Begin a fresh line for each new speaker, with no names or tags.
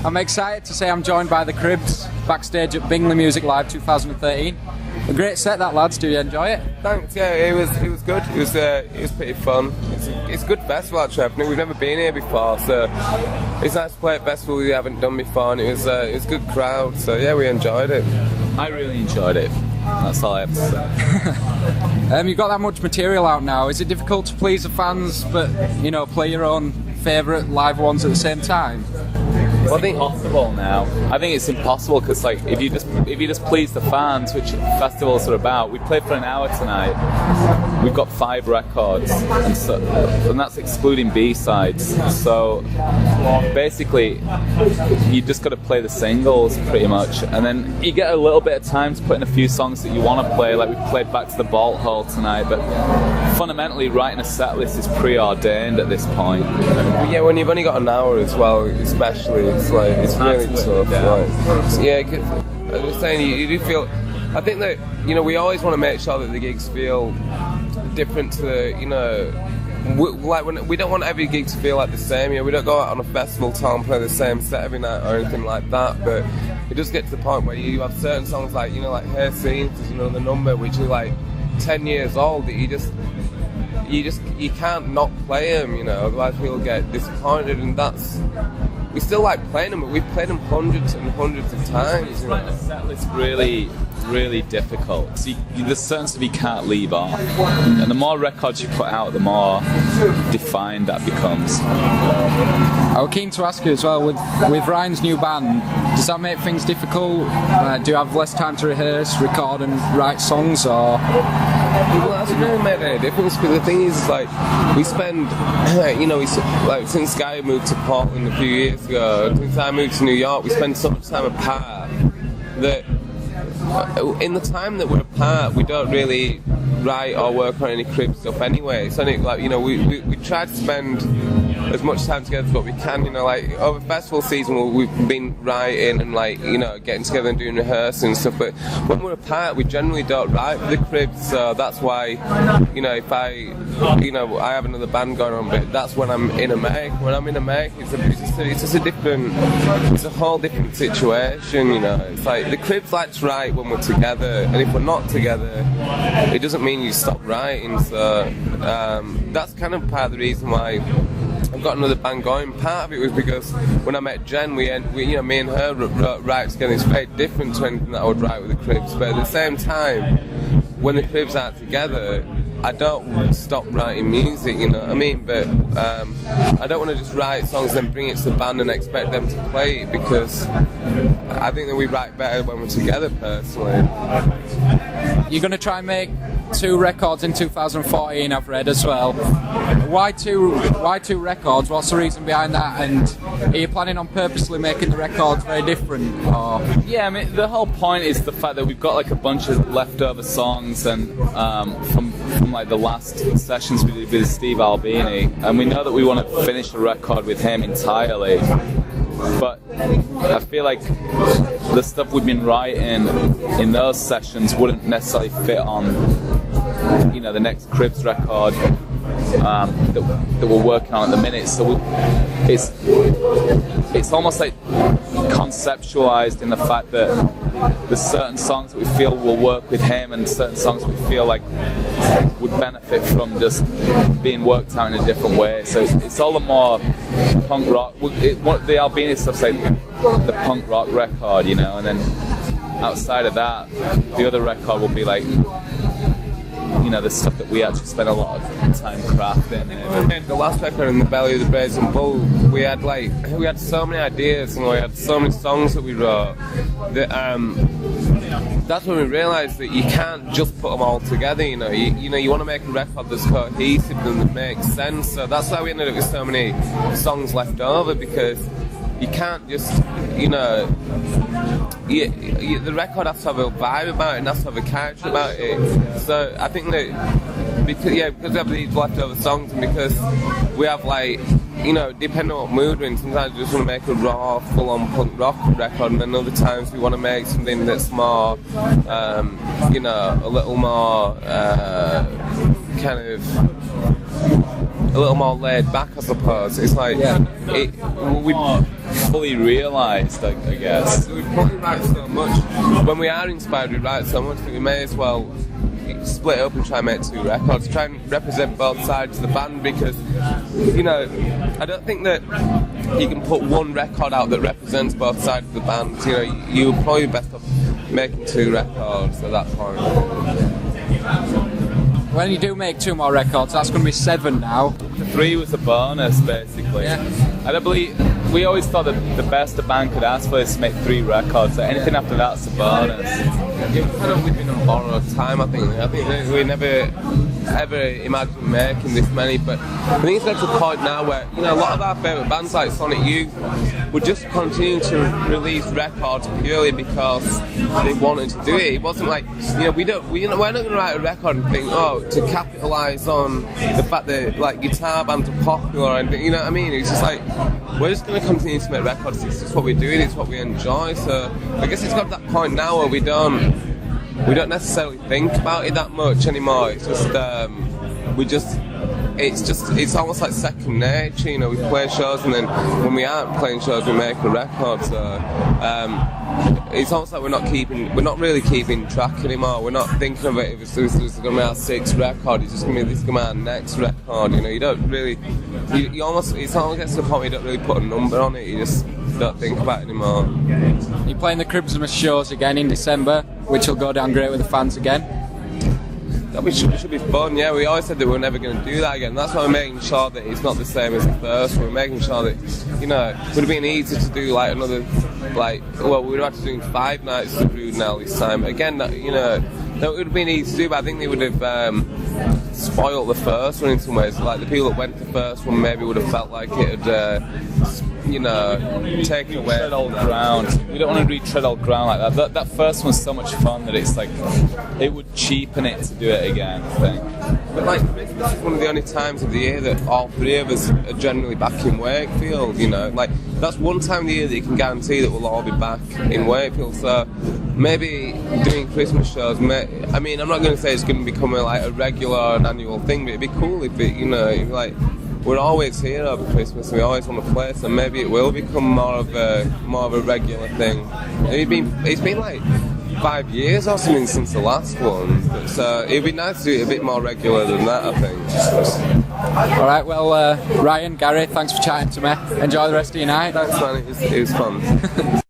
I'm excited to say I'm joined by the Cribs backstage at Bingley Music Live 2013. A great set, that, lads. Do you enjoy it?
Thanks. Yeah, it was good. It was pretty fun. It's a good festival actually. We've never been here before, so it's nice to play at a festival we haven't done before, and it was a good crowd. So yeah, we enjoyed it.
I really enjoyed it. That's all I have to say.
You've got that much material out now. Is it difficult to please the fans, but play your own favourite live ones at the same time?
Well, I think impossible now. I think it's impossible because, like, if you just please the fans, which festivals are about. We played for an hour tonight. We've got 5 records, and that's excluding B-sides. So basically, you just got to play the singles pretty much, and then you get a little bit of time to put in a few songs that you want to play. Like we played Back to the Vault Hole tonight, but fundamentally, writing a set list is preordained at this point.
Yeah, when you've only got an hour as well, especially. It's really tough. I was saying, you do feel. I think that we always want to make sure that the gigs feel different to we don't want every gig to feel like the same. We don't go out on a festival tour and play the same set every night or anything like that. But it does get to the point where you have certain songs like like Hey Scenes is another number which are like 10 years old that you can't not play them. Otherwise people get disappointed, and we still like playing them, but we've played them hundreds and hundreds of times.
It's like a set list really, really difficult. So there's certain stuff you can't leave off, and the more records you put out, the more defined that becomes.
I was keen to ask you as well, with Ryan's new band, does that make things difficult? Do you have less time to rehearse, record and write songs, or...?
Well, it hasn't really made any difference, because the thing is, like, we spend, since Guy moved to Portland a few years ago, since I moved to New York, we spend so much time apart that in the time that we're apart, we don't really write or work on any crib stuff anyway. It's only like, we try to spend as much time together as what we can, over festival season we've been writing and getting together and doing rehearsing and stuff, but when we're apart we generally don't write for the cribs, so that's why if I have another band going on, but that's when I'm in a make. When I'm in a make, it's a whole different situation. It's like the cribs like to write when we're together, and if we're not together it doesn't mean you stop writing, so that's kind of part of the reason why I've got another band going. Part of it was because when I met Jen, me and her write together. It's very different to anything that I would write with the Cribs, but at the same time, when the Cribs aren't together, I don't stop writing music, you know what I mean? But I don't want to just write songs and then bring it to the band and expect them to play it, because I think that we write better when we're together, personally.
You're going to try and make 2 records in 2014, I've read as well. Why two records? What's the reason behind that? And are you planning on purposely making the records very different? Or?
Yeah, I mean, the whole point is the fact that we've got like a bunch of leftover songs and from like the last sessions we did with Steve Albini, and we know that we want to finish the record with him entirely. But I feel like the stuff we've been writing in those sessions wouldn't necessarily fit on, the next Cribs record that we're working on at the minute. So it's almost like conceptualized in the fact that there's certain songs that we feel will work with him, and certain songs we feel like would benefit from just being worked out in a different way. So it's all the more punk rock. The Albini stuff's like the punk rock record, and then outside of that, the other record will be like, the stuff that we actually spent a lot of time crafting.
The last record, In the Belly of the Brazen Bull, we had so many ideas and we had so many songs that we wrote that that's when we realised that you can't just put them all together. You want to make a record that's cohesive and that makes sense. So that's why we ended up with so many songs left over, because you can't just, the record has to have a vibe about it and has to have a character about it. So I think that because we have these leftover songs, and because we have depending on what mood we're in, sometimes we just want to make a raw, full-on punk rock record, and then other times we want to make something that's more, a little more a little more laid back, I suppose. It's like
fully realised, I guess.
We probably write so much. When we are inspired, we write so much that we may as well split up and try and make 2 records, try and represent both sides of the band, because, you know, I don't think that you can put one record out that represents both sides of the band. You know, you're probably best off making 2 records at that point.
When you do make 2 more records, that's going to be 7 now.
3 was a bonus, basically.
Yeah.
And I believe we always thought that the best a band could ask for is to make 3 records. So anything after that's a bonus.
We've kind of living on borrowed time, I think. I think that we never ever imagined making this many, but I think it's got to a point now where, you know, a lot of our favourite bands like Sonic Youth would just continue to release records purely because they wanted to do it. It wasn't like, you know, we're not going to write a record and think, oh, to capitalise on the fact that like guitar bands are popular or anything. You know what I mean? It's just like, we're just going to continue to make records. It's just what we're doing. It's what we enjoy. So I guess it's got to that point now where we don't necessarily think about it that much anymore. It's just it's almost like second nature. You know, we play shows, and then when we aren't playing shows, we make a record. So it's almost like we're not really keeping track anymore. We're not thinking of it. If this is going to be our 6th record, it's just going to be this is going to be our next record. You know, you don't really. You almost gets to the point where you don't really put a number on it. You just don't think about it anymore.
You're playing the Christmas shows again in December, which will go down great with the fans again.
That should be fun, yeah. We always said that we were never going to do that again. That's why we're making sure that it's not the same as the first one. We're making sure that, you know, it would have been easy to do like another, like, well, we would have had to do 5 nights of Brood now this time. Again, that, you know, that would have been easy to do, but I think they would have spoiled the first one in some ways. Like, the people that went to the first one maybe would have felt like it had, you know, taken away.
Tread old ground. We don't want to retread old ground like that. That first one's so much fun that it's like, it would cheapen it to do it again, I think.
But like, Christmas is one of the only times of the year that all 3 of us are generally back in Wakefield, you know. Like, that's one time of the year that you can guarantee that we'll all be back in Wakefield. So maybe doing Christmas shows, I mean, I'm not going to say it's going to become a regular or an annual thing, but it'd be cool if it, you know, like, we're always here over Christmas, we always want to play, so maybe it will become more of a regular thing. It's been like 5 years or something since the last one, so it'd be nice to do it a bit more regular than that, I think.
Alright, well, Ryan, Gary, thanks for chatting to me. Enjoy the rest of your night.
Thanks, man, it was fun.